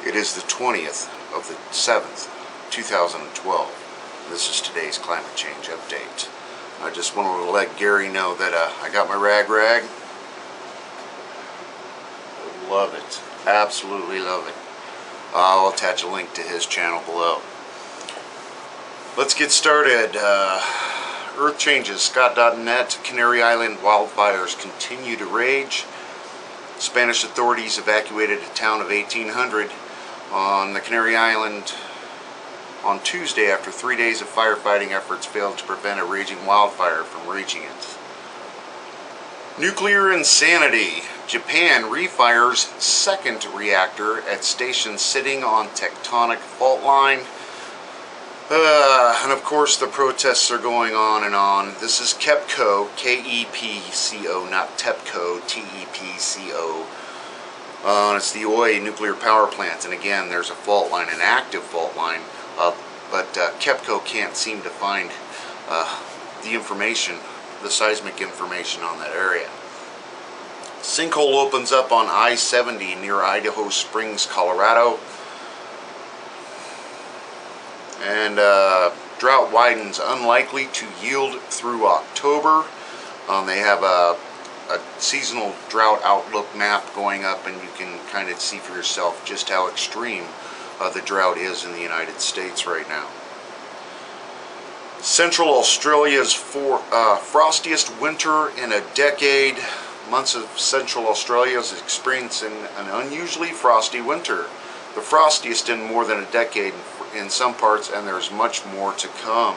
It is the 20th of the 7th, 2012. This is today's climate change update. I just wanted to let Gary know that I got my rag. I love it. Absolutely love it. I'll attach a link to his channel below. Let's get started. Earth changes. Scott.net. Canary Island wildfires continue to rage. Spanish authorities evacuated a town of 1,800 on the Canary Island on Tuesday after 3 days of firefighting efforts failed to prevent a raging wildfire from reaching it. Nuclear insanity. Japan refires second reactor at station sitting on tectonic fault line. And of course the protests are going on and on. This is KEPCO, K-E-P-C-O, not TEPCO, T-E-P-C-O. It's the Oi nuclear power plant, and again there's a fault line, an active fault line, but KEPCO can't seem to find the information, the seismic information on that area. Sinkhole opens up on I-70 near Idaho Springs, Colorado. And drought widens, unlikely to yield through October. They have a seasonal drought outlook map going up, and you can kind of see for yourself just how extreme the drought is in the United States right now. Central Australia's frostiest winter in a decade. Months of Central Australia is experiencing an unusually frosty winter. The frostiest in more than a decade in some parts, and there's much more to come.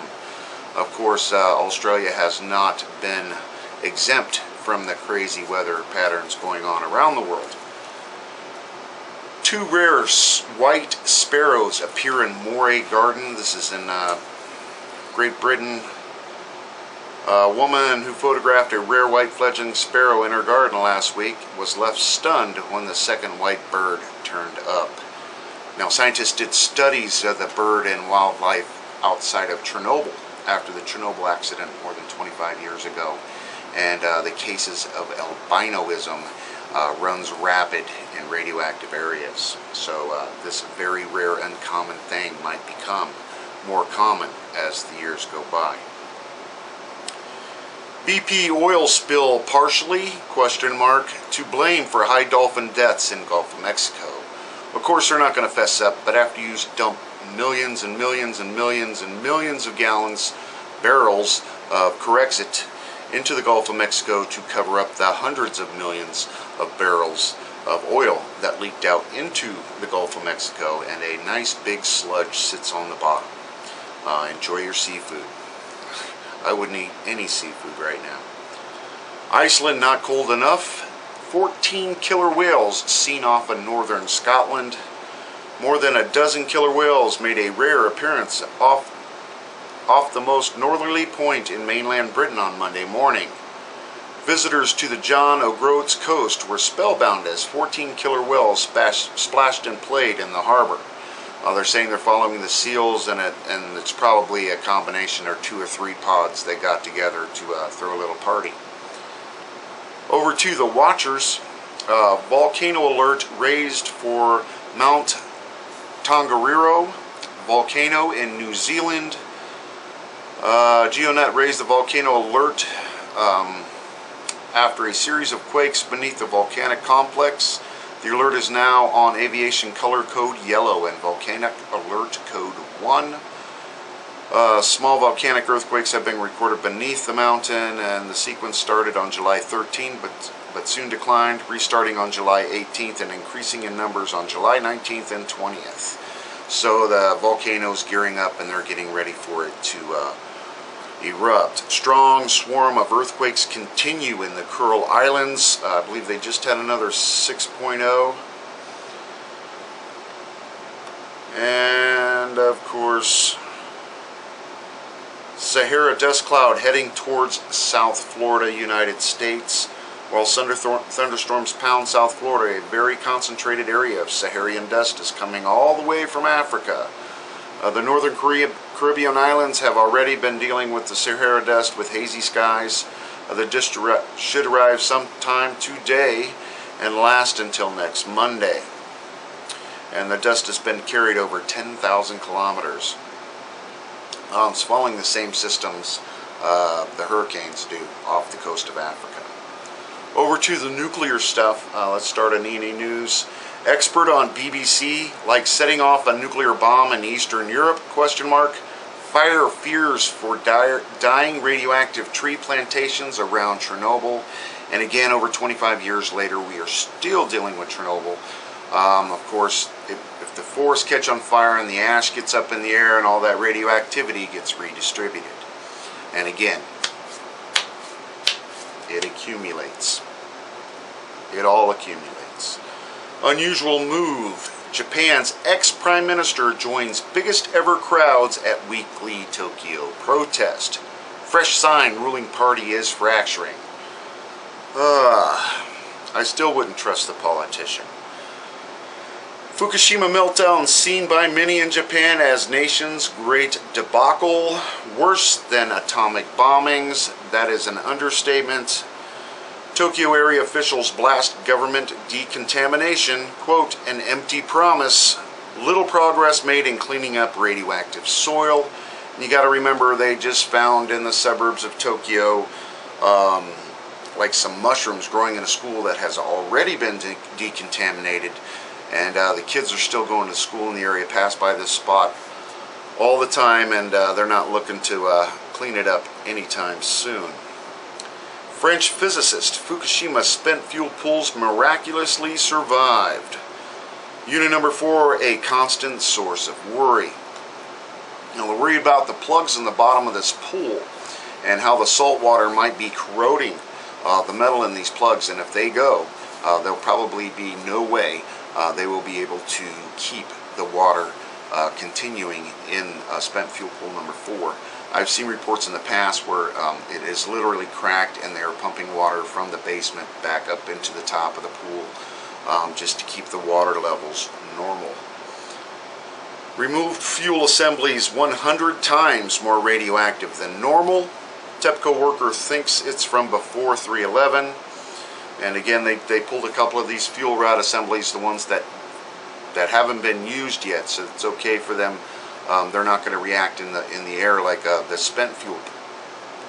Of course, Australia has not been exempt from the crazy weather patterns going on around the world. Two rare white sparrows appear in Moray Garden. This is in Great Britain. A woman who photographed a rare white fledgling sparrow in her garden last week was left stunned when the second white bird turned up. Now, scientists did studies of the bird and wildlife outside of Chernobyl after the Chernobyl accident more than 25 years ago, and the cases of albinoism runs rapid in radioactive areas. So this very rare, uncommon thing might become more common as the years go by. BP oil spill partially, ? To blame for high dolphin deaths in Gulf of Mexico. Of course, they're not going to fess up, but after you dump millions and millions and millions and millions of barrels of Corexit into the Gulf of Mexico to cover up the hundreds of millions of barrels of oil that leaked out into the Gulf of Mexico, and a nice big sludge sits on the bottom. Enjoy your seafood. I wouldn't eat any seafood right now. Iceland not cold enough. 14 killer whales seen off of northern Scotland. More than a dozen killer whales made a rare appearance off the most northerly point in mainland Britain on Monday morning. Visitors to the John O'Groats coast were spellbound as 14 killer whales splashed and played in the harbor. They're saying they're following the seals, and it's probably a combination or 2 or 3 pods they got together to throw a little party. Over to the watchers. Volcano alert raised for Mount Tongariro volcano in New Zealand. GeoNet raised the volcano alert after a series of quakes beneath the volcanic complex. The alert is now on aviation color code yellow and volcanic alert code 1. Small volcanic earthquakes have been recorded beneath the mountain, and the sequence started on July 13th, but soon declined, restarting on July 18th and increasing in numbers on July 19th and 20th. So the volcano's gearing up, and they're getting ready for it to erupt. Strong swarm of earthquakes continue in the Kuril Islands. I believe they just had another 6.0. And of course, Sahara dust cloud heading towards South Florida, United States. While thunderstorms pound South Florida, a very concentrated area of Saharan dust is coming all the way from Africa. The northern Caribbean islands have already been dealing with the Sahara dust with hazy skies. The dust should arrive sometime today and last until next Monday. and the dust has been carried over 10,000 kilometers. It's following the same systems the hurricanes do off the coast of Africa. Over to the nuclear stuff. Let's start on ENA News. Expert on BBC like setting off a nuclear bomb in Eastern Europe? Fire fears for dying radioactive tree plantations around Chernobyl. And again, over 25 years later, we are still dealing with Chernobyl. Of course, if the forests catch on fire and the ash gets up in the air and all that radioactivity gets redistributed. And again, it accumulates. It all accumulates. Unusual move. Japan's ex-prime minister joins biggest ever crowds at weekly Tokyo protest. Fresh sign ruling party is fracturing. I still wouldn't trust the politician. Fukushima meltdown seen by many in Japan as nation's great debacle. Worse than atomic bombings. That is an understatement. Tokyo area officials blast government decontamination. Quote, an empty promise. Little progress made in cleaning up radioactive soil. And you got to remember, they just found in the suburbs of Tokyo like some mushrooms growing in a school that has already been decontaminated. And the kids are still going to school in the area, pass by this spot all the time, and they're not looking to clean it up anytime soon. French physicist, Fukushima spent fuel pools miraculously survived. Unit number 4, a constant source of worry. Now, they're worried about the plugs in the bottom of this pool and how the salt water might be corroding the metal in these plugs, and if they go, there'll probably be no way they will be able to keep the water continuing in spent fuel pool number 4. I've seen reports in the past where it is literally cracked and they're pumping water from the basement back up into the top of the pool just to keep the water levels normal. Removed fuel assemblies 100 times more radioactive than normal. TEPCO worker thinks it's from before 3/11. And again, they pulled a couple of these fuel rod assemblies, the ones that haven't been used yet, so it's okay for them. They're not going to react in the air like the spent fuel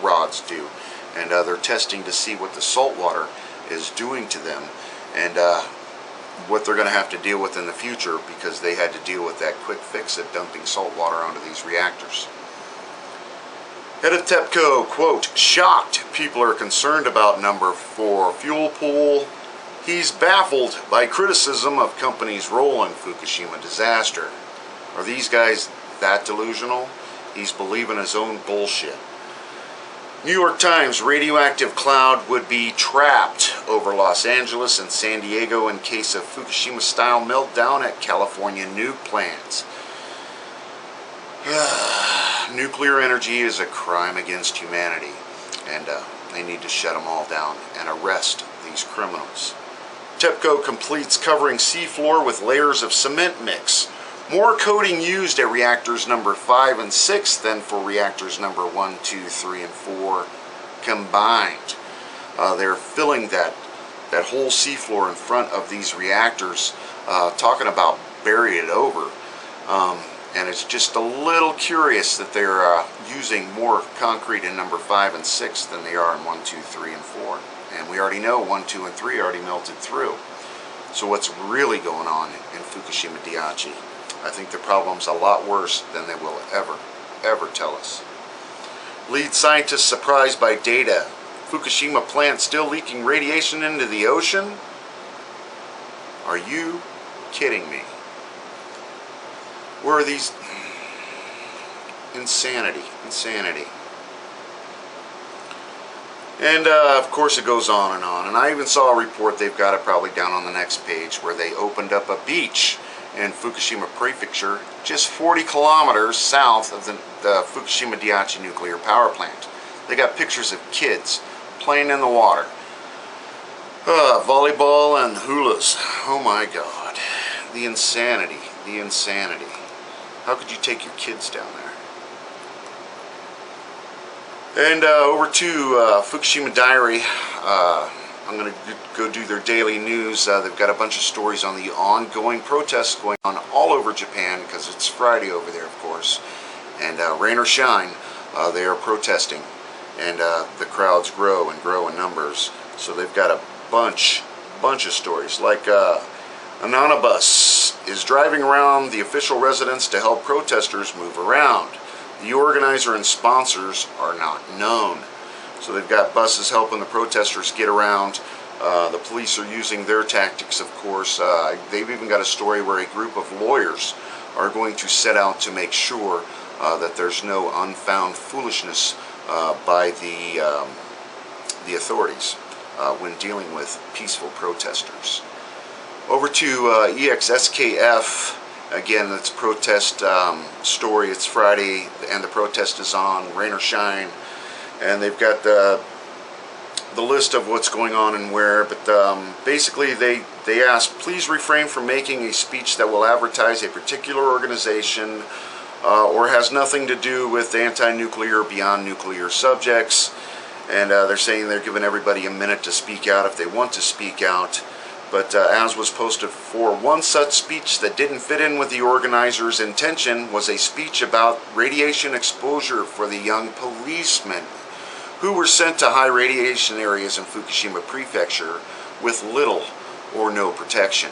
rods do, and they're testing to see what the salt water is doing to them, and what they're going to have to deal with in the future, because they had to deal with that quick fix of dumping salt water onto these reactors. Head of TEPCO, quote, shocked people are concerned about number 4 fuel pool. He's baffled by criticism of company's role in Fukushima disaster. Are these guys that delusional? He's believing his own bullshit. New York Times, radioactive cloud would be trapped over Los Angeles and San Diego in case of Fukushima-style meltdown at California nuke plants. Nuclear energy is a crime against humanity, and they need to shut them all down and arrest these criminals. TEPCO completes covering seafloor with layers of cement mix. More coating used at reactors number 5 and 6 than for reactors number 1, 2, 3, and 4 combined. They're filling that whole seafloor in front of these reactors, talking about bury it over. And it's just a little curious that they're using more concrete in number 5 and 6 than they are in 1, 2, 3, and 4. And we already know 1, 2, and 3 already melted through. So what's really going on in Fukushima Daiichi? I think the problem's a lot worse than they will ever tell us. Lead scientists surprised by data. Fukushima plant still leaking radiation into the ocean? Are you kidding me? Where are these? Insanity. And of course it goes on and on. And I even saw a report, they've got it probably down on the next page, where they opened up a beach in Fukushima Prefecture, just 40 kilometers south of the Fukushima Daiichi nuclear power plant. They got pictures of kids playing in the water. Volleyball and hulas. Oh my God. The insanity. How could you take your kids down there? And over to Fukushima Diary. I'm going to go do their daily news. They've got a bunch of stories on the ongoing protests going on all over Japan, because it's Friday over there, of course. And rain or shine, they are protesting. And the crowds grow and grow in numbers. So they've got a bunch of stories. Like Anonybus is driving around the official residence to help protesters move around. The organizer and sponsors are not known. So they've got buses helping the protesters get around. The police are using their tactics, of course. They've even got a story where a group of lawyers are going to set out to make sure that there's no unfound foolishness by the authorities when dealing with peaceful protesters. Over to EXSKF. Again, it's a protest story. It's Friday and the protest is on, rain or shine. And they've got the list of what's going on and where, but basically they ask, please refrain from making a speech that will advertise a particular organization or has nothing to do with anti-nuclear or beyond nuclear subjects. And they're saying they're giving everybody a minute to speak out if they want to speak out. But as was posted before, one such speech that didn't fit in with the organizer's intention was a speech about radiation exposure for the young policemen who were sent to high radiation areas in Fukushima Prefecture with little or no protection.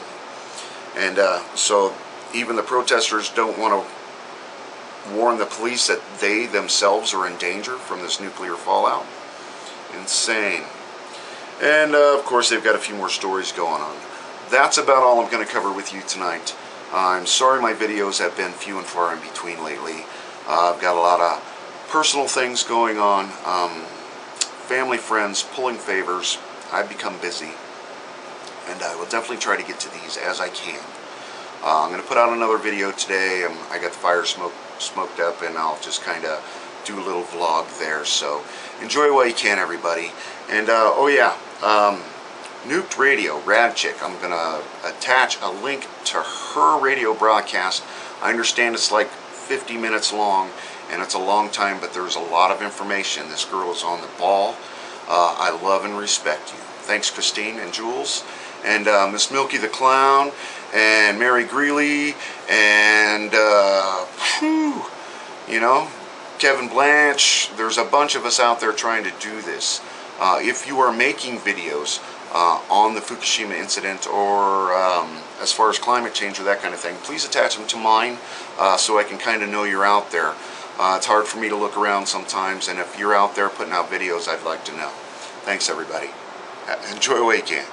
And so even the protesters don't want to warn the police that they themselves are in danger from this nuclear fallout. Insane. And of course they've got a few more stories going on. That's about all I'm going to cover with you tonight. I'm sorry my videos have been few and far in between lately. I've got a lot of personal things going on. Family, friends, pulling favors. I've become busy. And I will definitely try to get to these as I can. I'm going to put out another video today. I got the fire smoked up, and I'll just kind of do a little vlog there. So enjoy while you can, everybody. And oh yeah, Nuked Radio, Rad Chick. I'm going to attach a link to her radio broadcast. I understand it's like 50 minutes long, and it's a long time, but there's a lot of information. This girl is on the ball. I love and respect you. Thanks, Christine and Jules, and Miss Milky the Clown, and Mary Greeley, and you know, Kevin Blanche. There's a bunch of us out there trying to do this. If you are making videos on the Fukushima incident, or as far as climate change or that kind of thing, please attach them to mine so I can kind of know you're out there. It's hard for me to look around sometimes, and if you're out there putting out videos, I'd like to know. Thanks, everybody. Enjoy what you can.